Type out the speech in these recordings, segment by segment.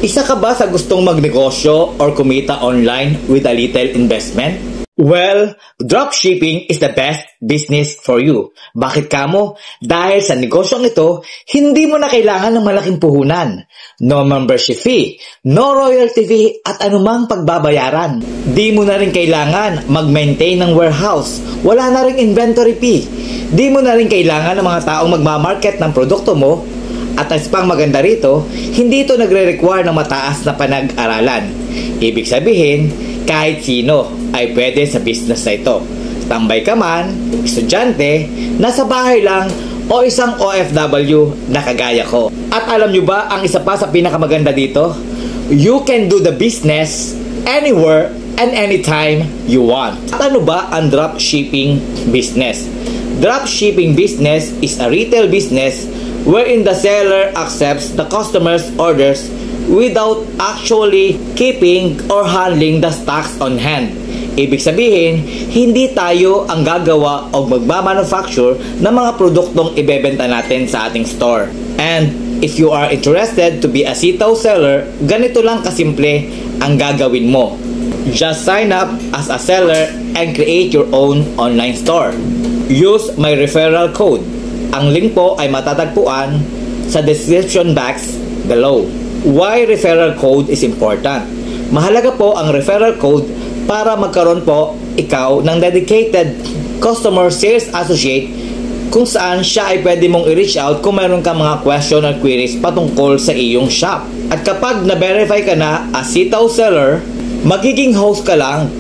Isa ka ba sa gustong magnegosyo or kumita online with a little investment? Well, dropshipping is the best business for you. Bakit kamo? Dahil sa negosyong ito, hindi mo na kailangan ng malaking puhunan. No membership fee, no royalty fee at anumang pagbabayaran. Di mo na rin kailangan mag-maintain ng warehouse. Wala na rin inventory fee. Di mo na rin kailangan ng mga taong magmamarket ng produkto mo. At ang pang maganda rito, hindi ito nagre-require ng mataas na panag-aralan. Ibig sabihin, kahit sino ay pwede sa business na ito. Tambay ka man, estudyante, nasa bahay lang, o isang OFW na kagaya ko. At alam nyo ba ang isa pa sa pinakamaganda dito? You can do the business anywhere and anytime you want. At ano ba ang dropshipping business? Dropshipping business is a retail business wherein the seller accepts the customer's orders without actually keeping or handling the stocks on hand. Ibig sabihin, hindi tayo ang gagawa o magmamanufacture ng mga produktong ibebenta natin sa ating store. And if you are interested to be a sitaw seller, ganito lang kasimple ang gagawin mo. Just sign up as a seller and create your own online store. Use my referral code. Ang link po ay matatagpuan sa description box below. Why referral code is important? Mahalaga po ang referral code para magkaroon po ikaw ng dedicated customer sales associate kung saan siya ay pwede mong i-reach out kung meron ka mga question or queries patungkol sa iyong shop. At kapag na-verify ka na as sitaw seller, magiging host ka lang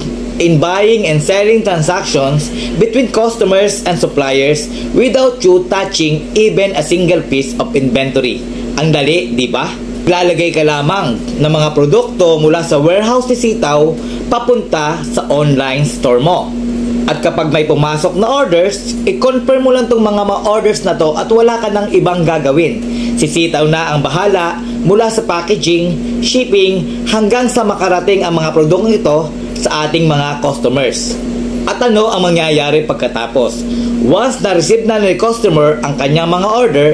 in buying and selling transactions between customers and suppliers without you touching even a single piece of inventory. Ang dali, di ba? Lalagay ka lamang ng mga produkto mula sa warehouse ni Sitaw papunta sa online store mo. At kapag may pumasok na orders, i-confirm mo lang itong mga orders na to at wala ka ng ibang gagawin. Si Sitaw na ang bahala mula sa packaging, shipping, hanggang sa makarating ang mga produktong ito sa ating mga customers. At ano ang mangyayari pagkatapos? Once na-receive na ng customer ang kanyang mga order,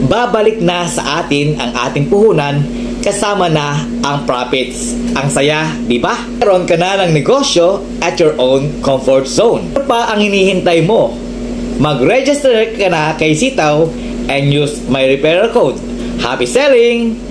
babalik na sa atin ang ating puhunan kasama na ang profits. Ang saya, di ba? Meron ka na ng negosyo at your own comfort zone. Ano pa ang hinihintay mo? Mag-register ka na kay Sitaw and use my referral code. Happy selling!